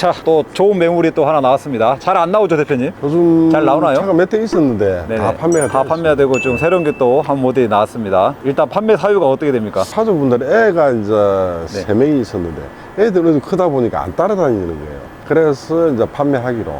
자, 또 좋은 매물이 또 하나 나왔습니다. 잘 안 나오죠, 대표님? 요즘 잘 나오나요? 차가 몇 대 있었는데 네네. 다 판매가 다 판매가 되고 좀 새로운 게 또 한 모델이 나왔습니다. 일단 판매 사유가 어떻게 됩니까? 차주분들 애가 이제 네. 3명이 있었는데 애들은 크다 보니까 안 따라다니는 거예요. 그래서 이제 판매하기로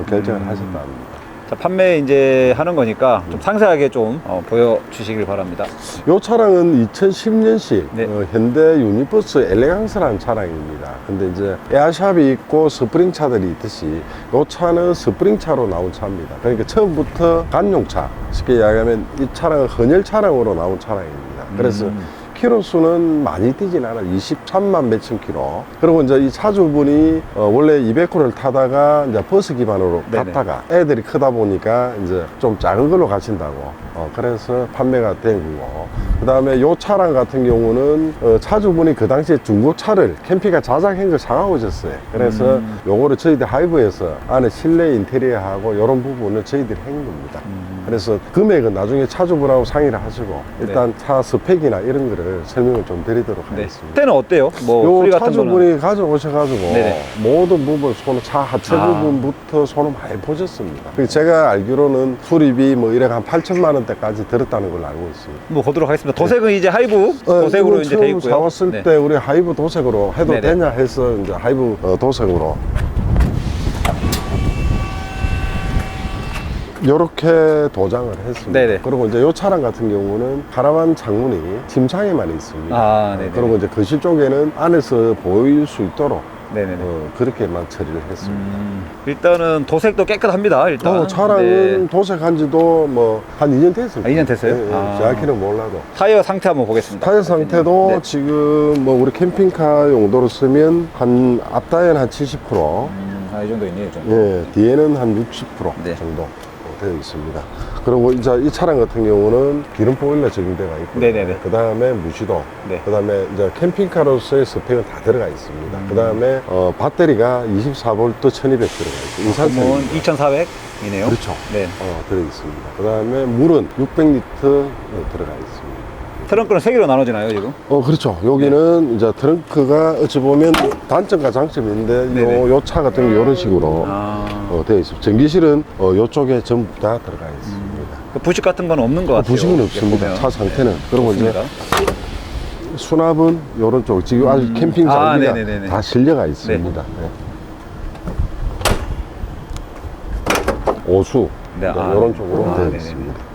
결정을 하셨다 합니다. 자, 판매 이제 하는 거니까 좀 상세하게 좀 보여주시길 바랍니다. 이 차량은 2010년식 네. 현대 유니버스 엘레강스라는 차량입니다. 근데 이제 에어샵이 있고 스프링 차들이 있듯이 이 차는 스프링 차로 나온 차입니다. 그러니까 처음부터 간용차, 쉽게 이야기하면 이 차량은 헌혈 차량으로 나온 차량입니다. 그래서 키로수는 많이 뛰진 않아요. 23만 몇천 킬로. 그리고 이제 이 차주분이 원래 200km를 타다가 이제 버스 기반으로 네네. 갔다가 애들이 크다 보니까 이제 좀 작은 걸로 가신다고. 그래서 판매가 된 거고. 그 다음에 요 차량 같은 경우는 차주분이 그 당시에 중고차를 캠핑카 자작한 걸 사가고 오셨어요. 그래서 요거를 저희들 하이브에서 안에 실내 인테리어하고 이런 부분을 저희들이 한 겁니다. 그래서 금액은 나중에 차주분하고 상의를 하시고 일단 차 스펙이나 이런 거를 설명을 좀 드리도록 네. 하겠습니다. 그때는 어때요? 뭐 요 소리 같은 차주분이 거는? 가져오셔가지고 네네. 모든 부분 차 하체 부분부터 손을 많이 보셨습니다. 그리고 제가 알기로는 수리비 뭐 이래 한 8천만 원대까지 들었다는 걸로 알고 있습니다. 뭐 보도록 하겠습니다. 도색은 이제 하이브 도색으로 이건 이제 돼 처음 있고요. 사왔을 네. 때 우리 하이브 도색으로 해도 네네. 되냐 해서 이제 하이브 도색으로 이렇게 도장을 했습니다. 네네. 그리고 이제 이 차량 같은 경우는 카라반 창문이 침상에만 있습니다. 아, 네네. 그리고 이제 거실 쪽에는 안에서 보일 수 있도록 네네네. 그렇게만 처리를 했습니다. 일단은 도색도 깨끗합니다. 일단. 차량은 네. 도색한 지도 뭐 한 2년 됐어요. 2년 됐어요? 예, 예. 아. 정확히는 몰라도. 타이어 상태 한번 보겠습니다. 타이어 상태도 네. 지금 뭐 우리 캠핑카 용도로 쓰면 한 앞타이어는 한 70%, 이 정도 있네요. 좀. 예, 뒤에는 한 60% 네. 정도 되어 있습니다. 그리고 이제 이 차량 같은 경우는 기름 보일러 적용대가 있고, 네네네. 그 다음에 무시동, 네. 그 다음에 이제 캠핑카로서의 스펙은 다 들어가 있습니다. 그 다음에 배터리가 24V 1200 들어가 있어요. 그러면 인산철입니다. 2,400이네요. 그렇죠. 네. 들어 있습니다. 그 다음에 물은 600리터 들어가 있습니다. 트렁크는 3개로 나눠지나요, 지금? 그렇죠. 여기는 이제 트렁크가 어찌 보면 단점과 장점이 있는데, 네네. 요 차 같은 경우 이런 식으로 되어 있습니다. 전기실은 요쪽에 전부 다 들어가 있습니다. 그 부식 같은 건 없는 것 같아요. 부식은 없습니다. 보면. 차 상태는. 그리고 좋습니다. 이제 수납은 요런 쪽, 지금 아주 캠핑 장비가 네네네네. 다 실려가 있습니다. 네. 오수, 네. 이런 쪽으로 되어 네네네. 있습니다.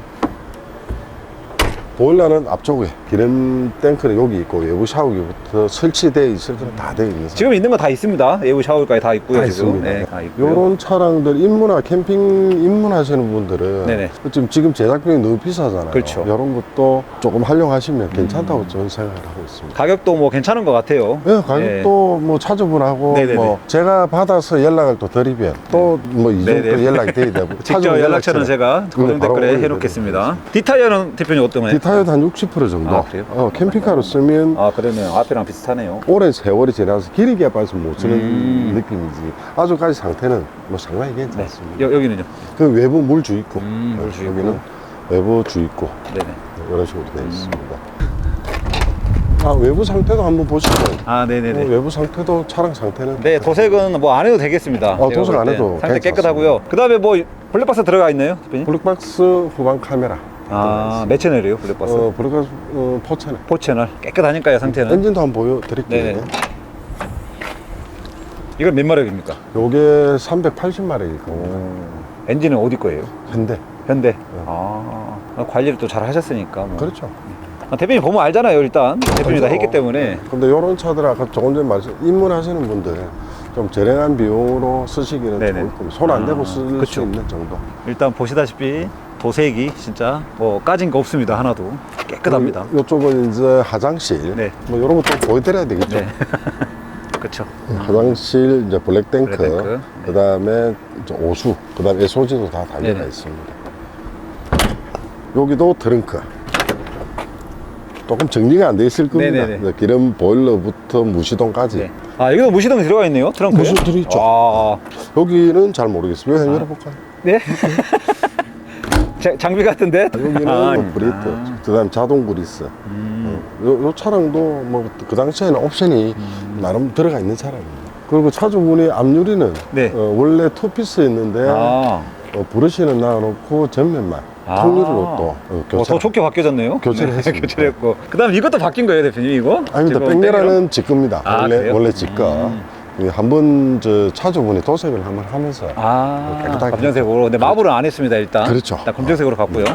보일러는 앞쪽에 기름 탱크는 여기 있고 외부 샤워기부터 설치되어 있을 때는 다 되어 있는 지금 있는 거 다 있습니다. 외부 샤워기까지 다 있고요. 다 지금. 있습니다. 네, 다 있고요. 요런 차량들 캠핑 입문하시는 분들은 네네. 지금 제작비용이 너무 비싸잖아요. 그렇죠. 이런 것도 조금 활용하시면 괜찮다고 저는 생각을 하고 있습니다. 가격도 뭐 괜찮은 것 같아요. 네, 가격도 뭐 차주분하고 네네네. 뭐 제가 받아서 연락을 또 드리면 또 뭐 이 정도 네네. 연락이 돼야 되고 직접 연락처는 제가 고정 바로 댓글에 올려드리겠습니다. 해놓겠습니다. 디타이어는 대표님 어떤 거예요? 디타이어도 한 60% 정도. 아, 그래요? 캠핑카로 쓰면 그러면 앞이랑 비슷하네요. 오랜 세월이 지나서 기름기가 빠져서 못 쓰는 느낌이지. 아주까지 상태는 뭐 상당히 네. 괜찮습니다. 여기는요? 그 외부 물 주입구. 물 주입구. 여기는 외부 주입구. 네네. 이런 식으로 되어 있습니다. 외부 상태도 한번 보시죠. 네네네. 외부 상태도 차량 상태는 네, 도색은 뭐 안 해도 되겠습니다. 제가 도색 볼 안 때. 해도 상태 괜찮습니다. 깨끗하고요. 그 다음에 뭐 블랙박스 들어가 있나요, 대표님? 블랙박스 후방 카메라. 몇 채널이에요, 블랙박스? 블랙박스 4채널. 4채널. 깨끗하니까요, 상태는. 엔진도 한번 보여드릴게요. 네네. 이건 몇 마력입니까? 요게 380마력일 겁니다. 엔진은 어디 거예요? 현대. 현대. 관리를 또 잘 하셨으니까. 뭐. 그렇죠. 대표님 보면 알잖아요, 일단. 대표님이 다 그렇죠. 했기 때문에. 근데 요런 차들 아까 조금 전에 입문하시는 분들 좀 저렴한 비용으로 쓰시기는 네네. 좋을 겁니다. 손 안 대고 쓸 그쵸. 수 있는 정도. 일단 보시다시피 도색이 진짜 뭐 까진 거 없습니다, 하나도. 깨끗합니다. 요쪽은 이제 화장실. 네. 뭐 요런 것도 보여드려야 되겠죠. 네. 그렇죠. 화장실, 이제 블랙탱크, 블랙탱크. 네. 그 다음에 오수, 그 다음에 SOG도 다 달려가 네네. 있습니다. 여기도 트렁크. 조금 정리가 안 돼 있을 겁니다. 네네네. 이제 기름 보일러부터 무시동까지. 네. 여기도 무시동이 들어가 있네요, 트렁크에. 무시동 들어있죠. 여기는 잘 모르겠어요. 한번 열어볼까요? 네? 장비 같은데? 여기는 브레이크, 그 다음 자동 그리스. 요 차량도 뭐 그 당시에는 옵션이 나름 들어가 있는 차량입니다. 그리고 차주분이 앞유리는 네. 원래 투피스였는데 아. 브러쉬는 놔놓고 전면만 통유리로 또 교체. 더 좋게 바뀌어졌네요. 교체를 네, 했습니다. 교체를 했고. 그 다음 이것도 바뀐 거예요, 대표님, 이거? 아닙니다. 지금 백내라는 지 겁니다. 아, 원래, 그래요? 원래 지 거. 한번 차주분이 도색을 한번 하면서 깨끗하게 검정색으로. 근데 마블은 안 했습니다, 일단. 그렇죠. 일단 검정색으로 갔고요.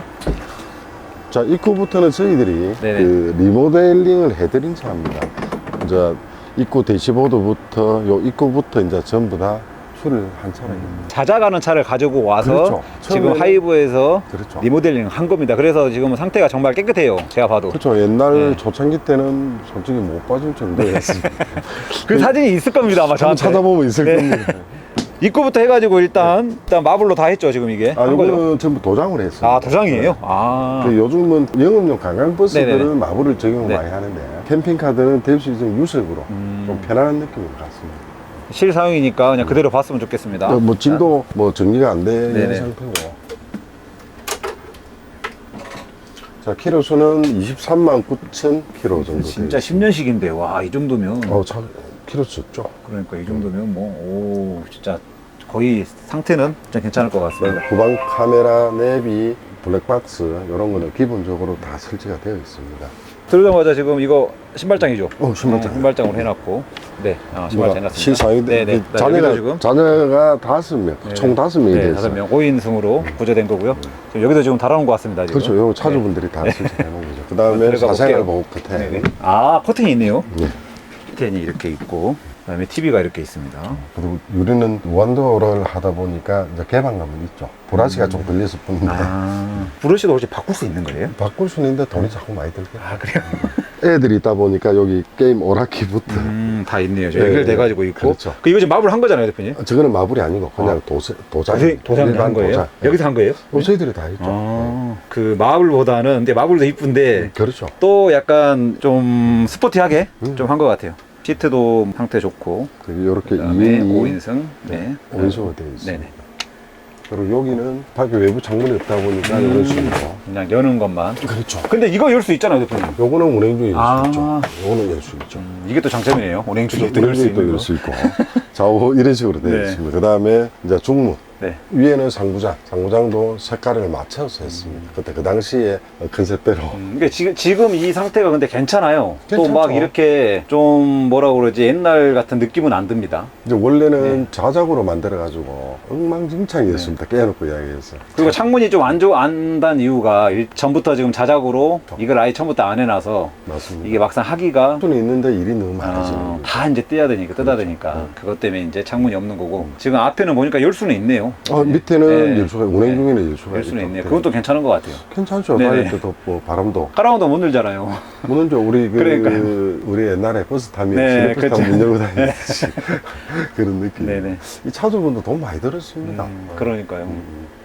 자, 입구부터는 저희들이 네네. 그 리모델링을 해드린 차입니다. 이제 입구 대시보드부터 요 입구부터 이제 전부 다 수리를 한 차량입니다. 찾아가는 차를 가지고 와서 그렇죠. 지금 처음에는- 하이브에서 그렇죠. 리모델링 한 겁니다. 그래서 지금 상태가 정말 깨끗해요. 제가 봐도. 그렇죠. 옛날 네. 초창기 때는 솔직히 못 봐줄 정도였습니다. 그 사진이 있을 겁니다, 아마 한번 저한테. 찾아보면 있을 네. 겁니다. 입구부터 해가지고 일단 마블로 다 했죠, 지금 이게. 아, 한 거죠? 이거는 전부 도장을 했어요. 아, 도장이에요? 아. 그 요즘은 영업용 관광버스들은 네네네. 마블을 적용을 네. 많이 하는데 캠핑카들은 될 수 있는 유색으로 좀 편안한 느낌을 갖습니다. 실사용이니까 그냥 그대로 봤으면 좋겠습니다. 뭐 짐도 뭐 정리가 안 되는 네네. 상태고. 자, 키로수는 23만 9천 킬로 정도. 진짜 되어 10년씩인데, 와, 이 정도면. 있습니다. 차 키로수 적죠. 그러니까 이 정도면 뭐, 오, 진짜 거의 상태는 진짜 괜찮을 것 같습니다. 후방 카메라, 내비, 블랙박스 이런 거는 기본적으로 다 설치가 되어 있습니다. 들어오자마자 지금 이거 신발장이죠? 신발장. 신발장으로 해놨고. 네, 신발장 해놨습니다. 실상인데 네네. 자녀가 지금. 자녀가 5명, 총 5명이 네, 되어 있어요. 5명 5인승으로 구조된 거고요. 지금 여기도 지금 달아놓은 것 같습니다. 지금. 그렇죠. 요 차주분들이 다 설치해 놓은 거죠. 그 다음에 들어가 사생활 볼게요. 보호 끝에. 네네. 아, 커튼이 있네요. 네. 커튼이 이렇게 있고, 그 다음에 TV가 이렇게 있습니다. 그리고 유리는 무한도를 하다 보니까 이제 개방감은 있죠. 브라시가 좀 걸렸을 뿐인데 브러쉬도 혹시 바꿀 수 있는 거예요? 바꿀 수는 있는데 돈이 자꾸 많이 들게. 아, 그래요? 애들이 있다 보니까 여기 게임 오락기부터 다 있네요. 네, 연결돼가지고 있고. 그렇죠. 이거 지금 마블 한 거잖아요, 대표님? 저거는 마블이 아니고 그냥 도장. 도장 한 거예요? 도장. 여기서 한 거예요? 저희들이 다 했죠. 그 마블보다는, 근데 마블도 이쁜데, 그렇죠. 또 약간 좀 스포티하게 좀 한 것 같아요. 시트도 상태 좋고, 이렇게 그다음에 2인 5인승, 네. 5인승으로 되어 있습니다. 네네. 그리고 여기는 밖에 외부 창문이 없다 보니까 이런 식으로. 그냥 여는 것만. 그렇죠. 근데 이거 열 수 있잖아요, 대표님. 요거는 운행 중에 열 아. 수 있죠. 요거는 열 수 있죠. 이게 또 장점이네요. 운행 중에 운행 열수 중에 또 있는 열 거. 수 있고. 좌우 이런 식으로 되어 네. 있습니다. 그 다음에 이제 중문. 네. 위에는 상부장도 색깔을 맞춰서 했습니다. 그때 그 당시에 컨셉대로. 그러니까 지금 이 상태가 근데 괜찮아요. 또 괜찮죠. 막 이렇게 좀 뭐라 그러지 옛날 같은 느낌은 안 듭니다. 이제 원래는 자작으로 만들어가지고 엉망진창이었습니다. 깨놓고 이야기해서. 그리고 창문이 좀 안단 이유가 전부터 지금 자작으로 이걸 아예 처음부터 안 해놔서 맞습니다. 이게 막상 하기가 수는 있는데 일이 너무 많아지는 거죠. 다 이제 뜯어야 되니까 그것 때문에 이제 창문이 없는 거고 지금 앞에는 보니까 열 수는 있네요. 밑에는 네. 열수가, 운행 중에는 열수가 열 수는 있죠. 있네요. 그건 또 괜찮은 것 같아요. 괜찮죠. 네네. 다닐 때도 뭐 바람도. 까라운도 못 늘잖아요. 물론 우리 그러니까요. 우리 옛날에 버스 타면 네, 시내버스 그렇죠. 타면 문 열고 다니듯이 그런 느낌. 네네. 이 차주분도 돈 많이 들었습니다. 그러니까요.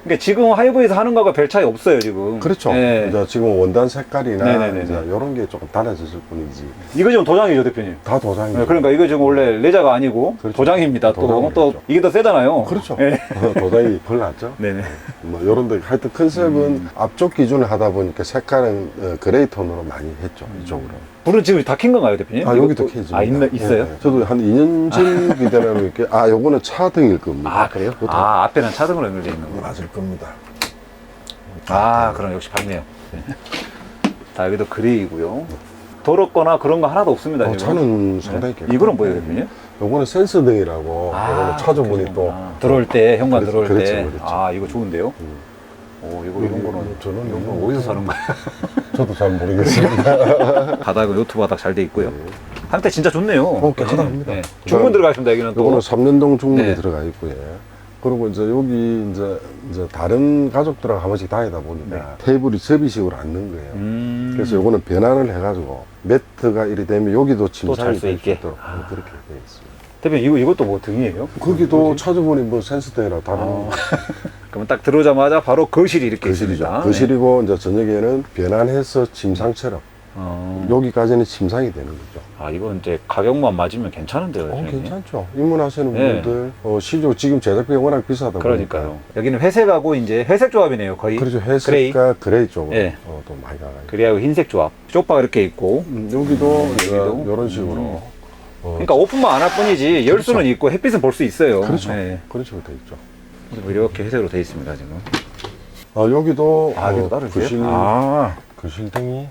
그러니까 지금 하이브에서 하는 거가 별 차이 없어요 지금. 그렇죠. 네. 이제 지금 원단 색깔이나 네네네네. 이제 이런 게 조금 달라졌을 뿐이지. 이거 지금 도장이죠 대표님. 다 도장이죠. 네, 그러니까 이거 지금 원래 레자가 아니고 그렇죠. 도장입니다. 도장이죠. 또 이게 더 세잖아요. 그렇죠. 네. 도장이 덜 났죠. 네네. 뭐 이런 데 하여튼 컨셉은 앞쪽 기준을 하다 보니까 색깔은 그레이 톤으로 많이 했죠. 이쪽으로. 불은 지금 다 킨 건가요 대표님? 아, 이거 여기도 또- 켜집니다. 아 있어요? 네. 저도 한 2년 전 기대라면 이렇게 요거는 차등일 겁니다. 아 그래요? 이것도 아 앞에는 차등으로 연결되어 있는 거. 맞을 겁니다. 아 그럼 역시 밝네요. 네. 자 여기도 그레이고요. 더럽거나 그런 거 하나도 없습니다. 지금. 차는 상당히 깨끗해요. 이거는 뭐예요 대표님? 요거는 센서 등이라고 요거는 차주분이 또 그러시구나. 들어올 때 현관 그렇죠, 들어올 그렇죠, 때. 그렇죠. 아 이거 좋은데요? 오 이거 이런 거는 저는 이런 이거 거 어디서 사는 거예요? 저도 잘 모르겠습니다. 바닥은 요트 바닥 잘 돼 있고요. 상태 진짜 좋네요. 깨끗합니다. 네. 중문 들어가 있습니다. 여기는 또. 요거는 3년동 중문이 네. 들어가 있고요. 그리고 이제 여기 이제 다른 가족들하고 한 번씩 다니다 보니까 네. 테이블이 접이식으로 앉는 거예요. 그래서 요거는 변환을 해가지고 매트가 이리 되면 여기도 잘 침상이 수 될 수 있게. 있도록 아. 그렇게 되어 있습니다. 대표님 이것도 뭐 등이에요? 거기도 차주분이 뭐 센서 등이라 다른 그러면 딱 들어오자마자 바로 거실이 이렇게 거실이죠. 있습니다. 거실이고 이제 저녁에는 변환해서 침상처럼 여기까지는 침상이 되는 거죠. 아 이건 이제 가격만 맞으면 괜찮은데요. 대표님? 괜찮죠. 입문하시는 네. 분들 시중 지금 제작비가 워낙 비싸다 그러니까요. 보니까 여기는 회색하고 이제 회색 조합이네요. 거의. 그렇죠. 그레이. 회색과 그레이 쪽으로 네. 또 많이 가요. 그레이하고 흰색 조합. 쇼파가 이렇게 있고. 여기도 여기도. 이런 식으로 그러니까 오픈만 안 할 뿐이지 열수는 있고 햇빛은 볼 수 있어요. 그렇죠. 네. 그런 식으로 돼 있죠. 그리고 이렇게 회색으로 돼 있습니다 지금. 여기도 여기도 따로 있어요? 거실등이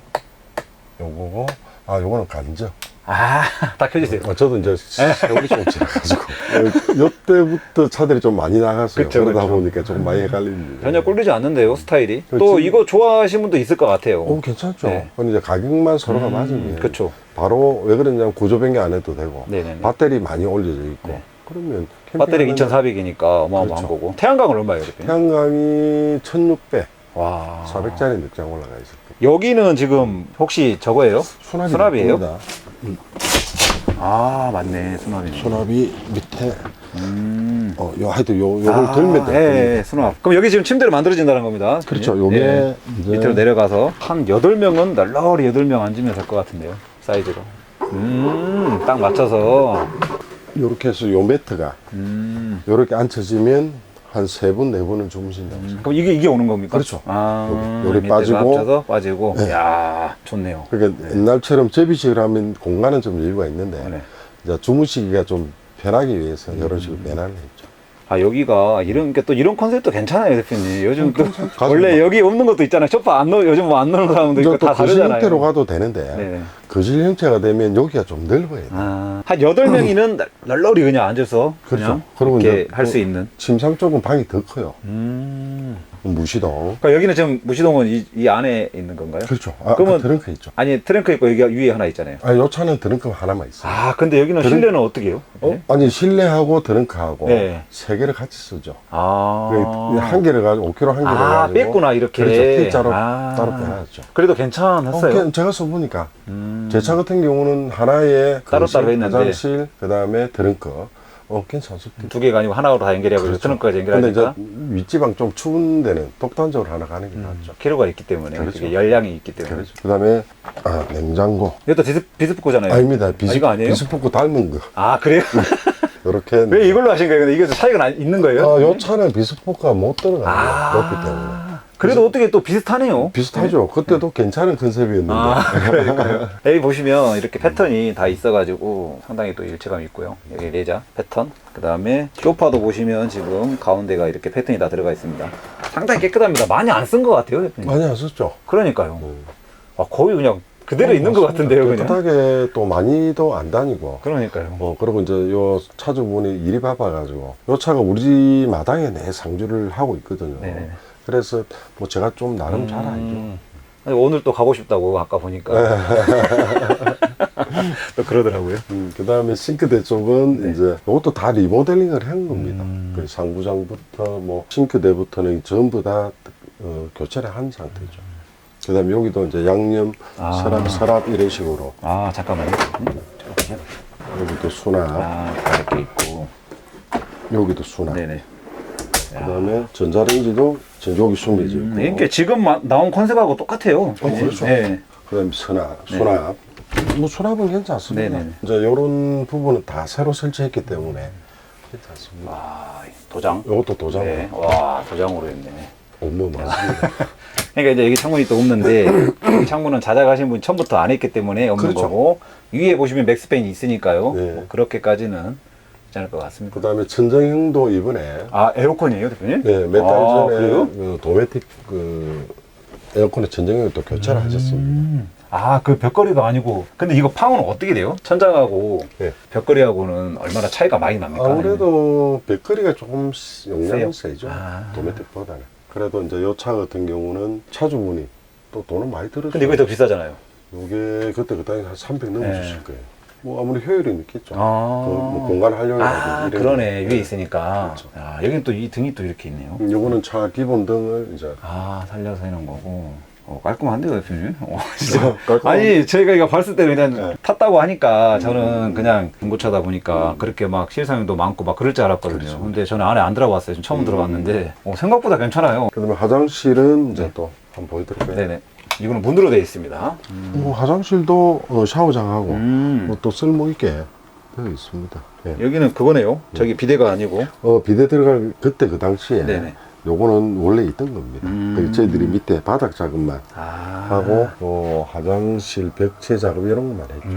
요거고, 요거는 간접. 다 켜주세요. 저도 이제 세월이 좀 지나가지고 이때부터 차들이 좀 많이 나갔어요. 그쵸, 그러다 그쵸. 보니까 좀 많이 헷갈립니다. 전혀 꿀리지 않는데요 스타일이. 그렇지. 또 이거 좋아하시는 분도 있을 것 같아요. 괜찮죠. 네. 근데 이제 가격만 서로가 맞으면 그렇죠. 바로 왜 그러냐면 구조 변경 안 해도 되고 네네네. 배터리 많이 올려져 있고 네. 그러면 배터리가 캠핑하는 2,400이니까 어마어마한 그렇죠. 거고. 태양광은 얼마예요, 대표님? 태양광이 1600, 와. 400짜리 늑장 올라가 있을 거예요. 여기는 지금 혹시 저거예요? 수납이에요? 됩니다. 맞네. 수납이네. 수납이 밑에 하여튼 요걸 들면 돼요. 예, 수납. 그럼 여기 지금 침대로 만들어진다는 겁니다. 그렇죠. 예. 요게 예. 이제 밑으로 내려가서 한 8명은 널널히 8명 앉으면 될 것 같은데요. 사이즈로. 딱 맞춰서. 요렇게 해서 요 매트가 요렇게 앉혀지면 한 3분, 4분은 주무신다고. 그럼 이게 오는 겁니까? 그렇죠. 요리 밑에가 빠지고. 합쳐서 빠지고. 네. 야 좋네요. 그러니까 옛날처럼 접이식을 하면 공간은 좀 여유가 있는데 네. 이제 주무시기가 좀 편하기 위해서 이런 식으로 배난을 했죠. 여기가 또 이런 컨셉도 괜찮아요, 대표님. 요즘 또 괜찮죠. 원래 여기 없는 것도 있잖아요. 소파 안 넣어, 요즘 뭐 안 넣는 사람도 있고 또 다 거실 다르잖아요. 형태로 가도 되는데 네네. 거실 형태가 되면 여기가 좀 넓어야 돼. 한 8명이는 널널히 그냥 앉아서 그냥 그리고 이렇게 이제 할 수 있는. 침상 쪽은 방이 더 커요. 무시동. 그러니까 여기는 지금 무시동은 이 안에 있는 건가요? 그렇죠. 그러면- 드렁크 있죠. 아니 트렁크 있고 여기 위에 하나 있잖아요. 요 차는 드렁크 하나만 있어요. 근데 여기는 실내는 어떻게 해요? 아니 실내하고 드렁크하고 네. 3개를 같이 쓰죠. 아. 한 개를 가지고 5kg 한 개를 가지고 뺐구나 이렇게. 그렇죠. T자로 따로 빼놨죠. 그래도 괜찮았어요. 제가 써보니까 제 차 같은 경우는 하나에 따로따로 거실, 했는데. 화장실, 그 다음에 드렁크 괜찮습니다. 두 개가 아니고 하나로 다 연결해버리고 그렇죠. 트렁크까지 근데 연결하니까 이제 윗지방 좀 추운 데는 독단적으로 하나 가는 게 낫죠. 키로가 있기 때문에 그렇죠. 그게 열량이 있기 때문에. 그렇죠. 그 다음에 냉장고. 이것도 비스포크잖아요. 아닙니다. 이거 아니에요? 비스포크 닮은 거. 그래요? 이렇게. 왜 이걸로 하신 거예요? 근데 이게 차이가 있는 거예요? 요 차는 비스포크가 못 들어가요. 높기 때문에. 그래도 어떻게 또 비슷하네요. 비슷하죠. 그때도 괜찮은 컨셉이었는데. 그러니까요. 여기 보시면 이렇게 패턴이 다 있어가지고 상당히 또 일체감이 있고요. 여기 레자 패턴. 그 다음에 소파도 보시면 지금 가운데가 이렇게 패턴이 다 들어가 있습니다. 상당히 깨끗합니다. 많이 안 쓴 것 같아요, 대표님. 많이 안 썼죠. 그러니까요. 거의 그냥 그대로 있는 것 같은데요, 그냥. 깨끗하게 또 많이도 안 다니고. 그러니까요. 그리고 이제 요 차주분이 일이 바빠가지고 요 차가 우리 집 마당에 내 상주를 하고 있거든요. 네네. 그래서 뭐 제가 좀 나름 잘 알죠. 아니, 오늘 또 가고 싶다고 아까 보니까 또 그러더라고요. 그 다음에 싱크대 쪽은 이제 이것도 다 리모델링을 한 겁니다. 그 상부장부터 뭐 싱크대부터는 전부 다 교체를 한 상태죠. 그 다음에 여기도 이제 양념, 서랍 이런 식으로. 잠깐만요. 여기도 수납, 다 이렇게 있고. 여기도 수납. 네네. 그 다음에 전자레인지도 여기 숨겨져 있고. 이게 지금 나온 컨셉하고 똑같아요. 그렇죠. 네. 그 다음에 수납. 뭐 수납은 괜찮습니다. 네네네. 이제 이런 부분은 다 새로 설치했기 때문에 괜찮습니다. 도장. 이것도 도장. 네. 와, 도장으로 했네. 뭐 많습니다. 그러니까 이제 여기 창문이 또 없는데 이 창문은 자작하신 분이 처음부터 안 했기 때문에 없는 그렇죠. 거고 위에 보시면 맥스팬이 있으니까요. 네. 뭐 그렇게까지는 괜찮을 것 같습니다. 그 다음에 천정형도 이번에 에어컨이에요, 대표님? 네, 몇 달 전에 그래요? 그 도메틱 에어컨의 천정형을 또 교체를 하셨습니다. 그 벽걸이가 아니고. 근데 이거 팡은 어떻게 돼요? 천장하고 네. 벽걸이하고는 얼마나 차이가 많이 납니까? 아무래도 배터리가 조금 용량은 세요? 세죠. 도메틱보다는. 그래도 이제 요 차 같은 경우는 차주분이 또 돈은 많이 들었어요. 근데 이거 더 비싸잖아요. 이게 그때 그 당시 한 300 넘어주실 네. 거예요. 뭐 아무리 효율이 있겠죠. 아. 뭐 공간 활용이라든지 이런 그러네. 거. 위에 있으니까. 그렇죠. 여긴 또 이 등이 또 이렇게 있네요. 요거는 차 기본 등을 이제 살려서 해놓은 거고. 깔끔한데요, 대표님? 진짜. 깔끔한- 아니, 저희가 이거 봤을 때 그냥 네. 탔다고 하니까 저는 그냥 중고차다 보니까 그렇게 막 실사용도 많고 막 그럴 줄 알았거든요. 그렇죠. 근데 저는 안에 안 들어봤어요. 지금 처음 들어봤는데 생각보다 괜찮아요. 그다음에 화장실은 이제 또 한번 보여드릴까요? 네네. 이거는 문으로 되어 있습니다. 화장실도 샤워장하고 음. 뭐 또 쓸모 있게 되어 있습니다. 예. 여기는 그거네요. 저기 비데가 아니고. 비대 들어갈 그때 그 당시에 네네. 요거는 원래 있던 겁니다. 그래서 저희들이 밑에 바닥 작업만 아. 하고 화장실 벽체 작업 이런 것만 했죠.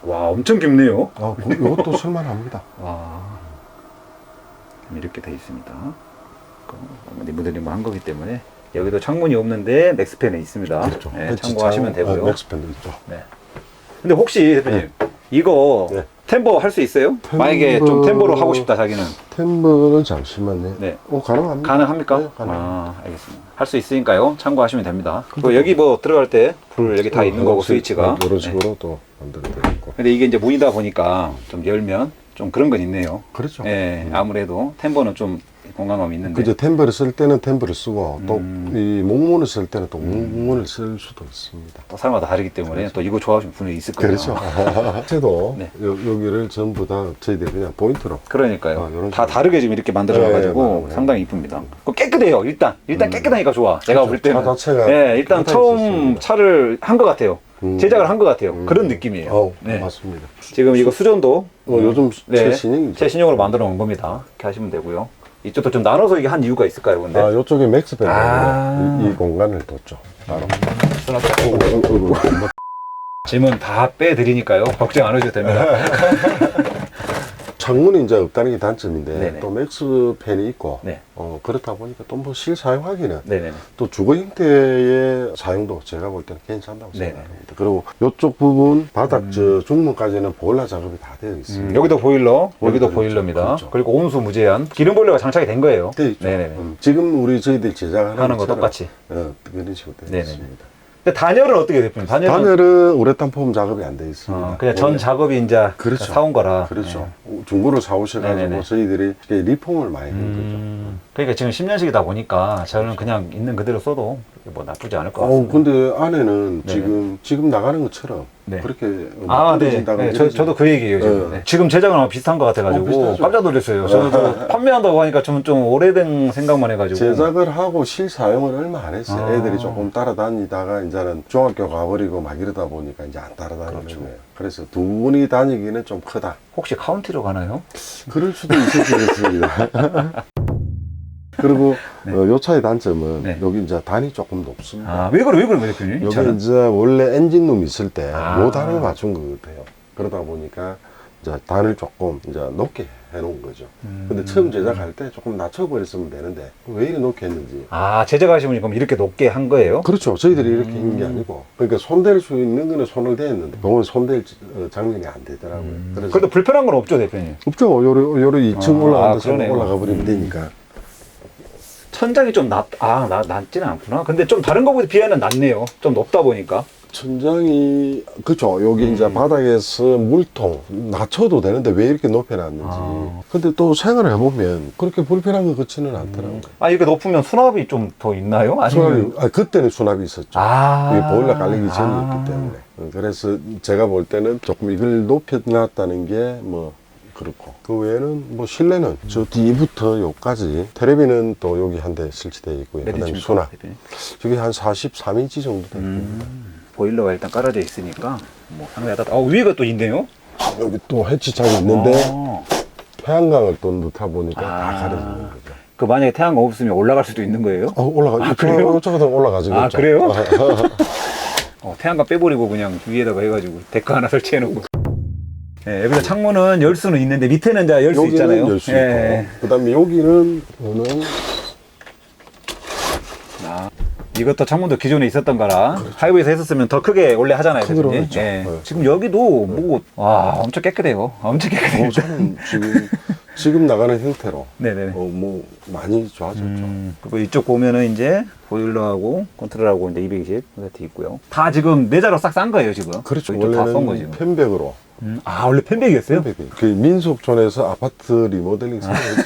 와, 엄청 깊네요. 이것도 쓸만합니다. 와, 이렇게 돼 있습니다. 리모델링 한 거기 때문에 여기도 창문이 없는데 맥스팬에 있습니다. 그렇죠. 네, 참고하시면 되고요. 맥스팬도 있죠. 네. 근데 혹시 대표님 이거 네. 템버 할 수 있어요? 만약에 좀 템버로 하고 싶다 자기는. 템버는 잠시만요. 네. 가능합니다. 가능합니까? 네, 가능합니다. 알겠습니다. 할 수 있으니까요. 참고하시면 됩니다. 그 여기 뭐 들어갈 때 불 여기 다 있는 거고 스위치가. 이런 식으로 또 만들어 드리고. 근데 이게 이제 문이다 보니까 좀 열면 좀 그런 건 있네요. 그렇죠. 예, 아무래도 템버는 좀 공간감이 있는데. 그죠. 템버를 쓸 때는 템버를 쓰고 또 음. 이 목문을 쓸 때는 또 목문을 쓸 수도 있습니다. 또 사람마다 다르기 때문에 또 이거 좋아하시는 분이 있을 거예요. 그렇죠. 제도 네. 여기를 전부 다 저희들이 그냥 포인트로. 그러니까요. 이런 다 식으로. 다르게 지금 이렇게 만들어가지고 네, 상당히 이쁩니다. 그 깨끗해요. 일단 깨끗하니까 좋아. 내가 볼 때는. 차 자체가 네, 일단 깨끗하게 처음 썼습니다. 차를 한 것 같아요. 제작을 한 것 같아요. 그런 느낌이에요. 네. 맞습니다. 지금 이거 수전도 요즘 네, 최신형이죠. 최신형으로 만들어 놓은 겁니다. 이렇게 하시면 되고요. 이쪽도 좀 나눠서 이게 한 이유가 있을까요, 근데? 이쪽에 맥스팬 아. 이 공간을 뒀죠. 따로. 짐은 다 빼드리니까요. 걱정 안 하셔도 됩니다. 창문이 이제 없다는 게 단점인데 네네. 또 맥스팬이 있고 네. 그렇다 보니까 또 뭐 실사용하기는 네네네. 또 주거 형태의 사용도 제가 볼 때는 괜찮다고 네네. 생각합니다. 그리고 이쪽 부분 바닥 저 중문까지는 보일러 작업이 다 되어 있습니다. 여기도 보일러, 여기도 보일러죠. 보일러입니다. 그렇죠. 그리고 온수 무제한. 기름 보일러가 장착이 된 거예요. 되어 있죠. 네네네. 지금 저희들이 제작하는 하는 거 것처럼, 똑같이. 그런 식으로 되어 네네네. 있습니다. 근데 단열은 어떻게 대표님? 단열은 우레탄 폼 작업이 안 되어 있습니다. 그냥 전 작업이 이제 그렇죠. 사온 거라. 그렇죠. 중고를 사오셔가지고 네네네. 저희들이 이렇게 리폼을 많이 한 그러니까 지금 10년씩이다 보니까 저는 그냥 있는 그대로 써도 뭐 나쁘지 않을 것 거죠. 같습니다. 근데 안에는 네네. 지금 나가는 것처럼 네. 그렇게 아, 네. 떨어진다거나 네. 이러지 저도 그 얘기예요. 지금. 네. 네. 지금 제작은 아마 비슷한 것 같아가지고 비슷하죠. 깜짝 놀랐어요. 저도 판매한다고 하니까 좀 오래된 생각만 해가지고. 제작을 하고 실사용을 얼마 안 했어요. 아. 애들이 조금 따라다니다가 이제는 중학교 가버리고 막 이러다 보니까 이제 안 따라다니는 그렇죠. 거예요. 그래서 두 분이 다니기는 좀 크다. 혹시 카운티로 가나요? 그럴 수도 있을 수 있습니다. 그리고 요 차의 단점은 네. 여기 이제 단이 조금 높습니다. 왜 그래요, 대표님? 여기 차는? 이제 원래 엔진룸 있을 때 아. 요 단을 맞춘 것 같아요. 그러다 보니까 이제 단을 조금 이제 높게 해놓은 거죠. 근데 처음 제작할 때 조금 낮춰버렸으면 되는데 왜 이리 높게 했는지. 제작하시면 그럼 이렇게 높게 한 거예요? 그렇죠. 저희들이 이렇게 한 게 아니고 그러니까 손댈 수 있는 거는 손을 대었는데 그건 손댈 장면이 안 되더라고요. 그래서 그래도 불편한 건 없죠, 대표님? 없죠. 요러 2층 올라가서 그러네요. 올라가 버리면 되니까. 천장이 좀 낮지는 않구나. 근데 좀 다른 거보다 비하면 낮네요. 좀 높다 보니까. 천장이 그쵸. 여기 이제 바닥에서 물통 낮춰도 되는데 왜 이렇게 높여놨는지. 근데 또 생활을 해보면 그렇게 불편한 것 같지는 않더라고요. 이렇게 높으면 수납이 좀 더 있나요? 아니면 그때는 수납이 있었죠. 이게 보일러 깔리기 전이었기 때문에. 그래서 제가 볼 때는 조금 이걸 높여놨다는 게 뭐 그렇고 그 외에는 뭐 실내는 저 뒤부터 여기까지 테레비는 또 여기 한 대 설치되어 있고요. 몇 그다음에 인치입니까, 수납 대표님? 저기 한 43인치 정도 됩니다. 보일러가 일단 깔아져 있으니까 뭐 상당히 위가 또 있네요. 여기 또 해치창이 있는데 아. 태양광을 또 넣다 보니까 다 가려지는 거죠. 그 만약에 태양광 없으면 올라갈 수도 있는 거예요? 올라가. 그래요? 이쪽으로 올라가죠. 그렇죠. 그래요? 태양광 빼버리고 그냥 위에다가 해가지고 데크 하나 설치해 놓고. 네, 여기서 창문은 열 수는 있는데 밑에는 이제 열 수 있잖아요. 여기는 열 수 예. 있고. 그다음에 여기는 이것도 창문도 기존에 있었던 거라 하이브에서 했었으면 더 크게 원래 하잖아요. 크기로 대표님. 했죠. 예. 네. 지금 여기도 와 엄청 깨끗해요. 엄청 깨끗해요. 저는 지금 나가는 형태로 네네네. 뭐 많이 좋아졌죠. 그리고 이쪽 보면은 이제 보일러하고 컨트롤하고 이제 220 세트 있고요. 다 지금 내자로 싹 싼 거예요 지금. 그렇죠. 이쪽 다 쏜 거 원래는 지금. 편백으로. 원래 펜백이었어요? 그 민속촌에서 아파트 리모델링 사용했죠.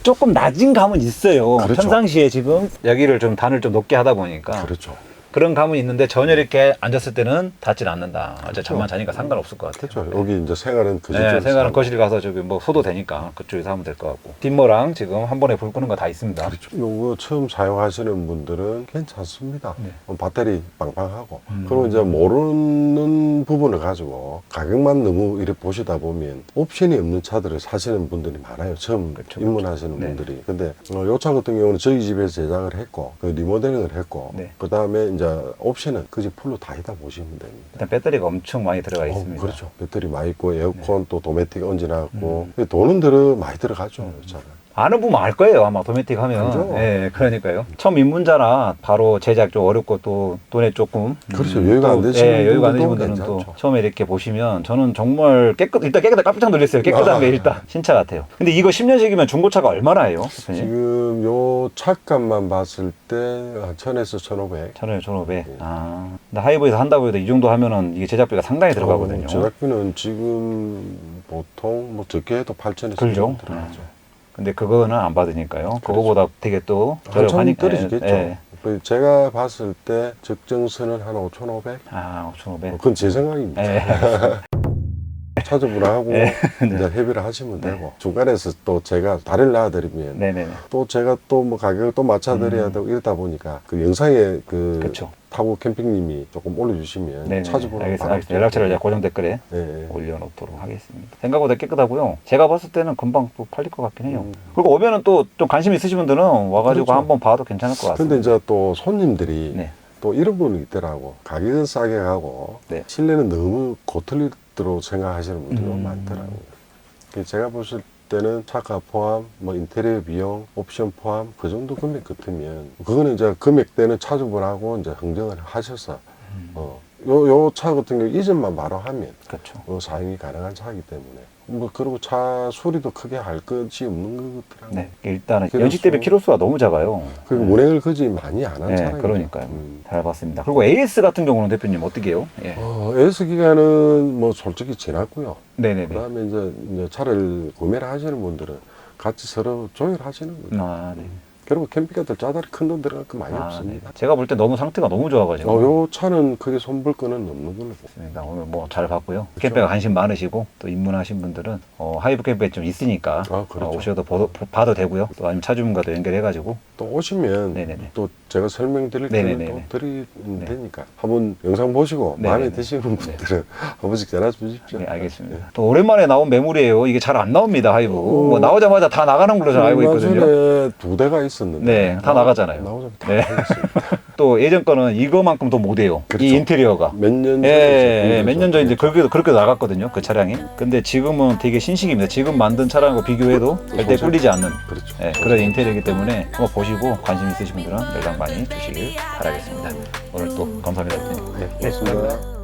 조금 낮은 감은 있어요. 그렇죠. 평상시에 지금 여기를 좀 단을 좀 높게 하다 보니까 그렇죠. 그런 감은 있는데 전혀 이렇게 앉았을 때는 닿질 않는다. 어제 잠만 자니까 상관없을 것 같아요. 그렇죠. 여기 이제 생활은 그 네, 생활은 거실 가서 저기 뭐 소도 되니까 그쪽에서 하면 될 것 같고 뒷모랑 지금 한 번에 불 끄는 거 다 있습니다. 그렇죠. 요거 처음 사용하시는 분들은 괜찮습니다. 네. 배터리 빵빵하고. 그리고 이제 모르는 부분을 가지고 가격만 너무 이렇게 보시다 보면 옵션이 없는 차들을 사시는 분들이 많아요. 처음 그렇죠, 입문하시는 네. 분들이. 근데 요 차 같은 경우는 저희 집에서 제작을 했고 그 리모델링을 했고 네. 그 다음에 이제 이제 옵션은 그지 풀로 다 있다 보시면 됩니다. 일단 배터리가 엄청 많이 들어가 있습니다. 그렇죠. 배터리 많이 있고 에어컨 또 도메틱 얹어놨고 돈은 많이 들어가죠. 이 차는. 아는 분만 알 거예요, 아마 도메틱 하면. 알죠. 예, 그러니까요. 처음 입문자나 바로 제작 좀 어렵고 또 돈에 조금 그렇죠. 여유가 안 되시는 예, 여유가 안 되시는 분들도 분들은 또 괜찮죠. 처음에 이렇게 보시면 저는 정말 일단 깨끗하게 깜짝 놀랐어요. 깨끗한 게 일단 신차 같아요. 근데 이거 10년식이면 중고차가 얼마나 해요? 대표님? 지금 요 차값만 봤을 때 1000에서 1500. 1,500, 1,500. 근데 하이브에서 한다고 해도 이 정도 하면은 이게 제작비가 상당히 들어가거든요. 제작비는 지금 보통 뭐 적게 해도 8천에서 그렇죠. 들어가죠. 근데 그거는 안 받으니까요. 그거보다 되게 또 한참 저렴하니까. 떨어지겠죠. 예. 제가 봤을 때 적정선은 한 5,500. 5,500. 그건 제 생각입니다. 예. 차주분하고 네. 이제 협의를 하시면 되고 중간에서 또 제가 다리를 놔드리면 네네네. 또 제가 또 뭐 가격을 또 맞춰드려야 되고 이러다 보니까 그 영상에 그 그렇죠. 타고 캠핑님이 조금 올려주시면 네네. 차주분하고 알겠습니다. 연락처를 제가 고정 댓글에 네. 올려놓도록 하겠습니다. 생각보다 깨끗하고요. 제가 봤을 때는 금방 또 팔릴 것 같긴 해요. 음. 그리고 오면은 또 좀 관심 있으신 분들은 와가지고 그렇죠. 한번 봐도 괜찮을 것 같습니다. 근데 이제 또 손님들이 네. 또 이런 분이 있더라고. 가격은 싸게 가고 네. 실내는 너무 고틀리도록 생각하시는 분들이 음. 많더라고요. 그래서 제가 보실 때는 차가 포함, 뭐 인테리어 비용, 옵션 포함 그 정도 금액 같으면 그거는 이제 금액대는 차주분하고 이제 흥정을 하셔서 요 차 같은 경우 이전만 바로 하면 그렇죠. 사용이 가능한 차이기 때문에 뭐 그리고 차 수리도 크게 할 것이 없는 것 같더라고요. 네. 일단은 키로수. 연식 대비 키로수가 너무 작아요. 그리고 운행을 그지 많이 안 한 네, 차량이죠. 그러니까요. 잘 봤습니다. 그리고 AS 같은 경우는 대표님 어떻게 해요? 예. AS 기간은 뭐 솔직히 지났고요. 네네네. 그다음에 이제 차를 구매를 하시는 분들은 같이 서로 조율하시는 거죠. 네. 그리고 캠핑카들 짜다리 큰 돈 들어갈 거 많이 네. 없습니다. 제가 볼 때 너무 상태가 너무 좋아가지고. 요 차는 크게 손볼 거는 없는 걸로 보고. 좋습니다. 오늘 뭐 잘 봤고요. 그렇죠. 캠핑에 관심 많으시고 또 입문하신 분들은 하이브 캠핑에 좀 있으니까 그렇죠. 오셔도 봐도 되고요. 또 아니면 차주분과도 연결해가지고 또 오시면 네네네. 또 제가 설명드릴 때는 또 네네네. 드리면 네. 되니까 한번 영상 보시고 마음에 네네네. 드시는 분들은 한 번씩 전화 주십시오. 네, 알겠습니다. 또 오랜만에 나온 매물이에요. 이게 잘 안 나옵니다. 하이브. 뭐 나오자마자 다 나가는 걸로 저는 알고 얼마 있거든요. 전에 2대가 있었는데 네, 다 나가잖아요. 나오자마자 다 네. 나갔습니다. 또 예전 거는 이거만큼 더 못해요. 그렇죠. 이 인테리어가. 몇년 예, 몇 년 전에 이제 그렇게 나갔거든요. 그 차량이. 근데 지금은 되게 신식입니다. 지금 만든 차량과 비교해도 절대 꿀리지 않는 그렇죠. 그런 인테리어이기 때문에 한번 보시고 관심 있으신 분들은 연락 많이 주시길 바라겠습니다. 오늘 또 감사합니다. 네, 고맙습니다.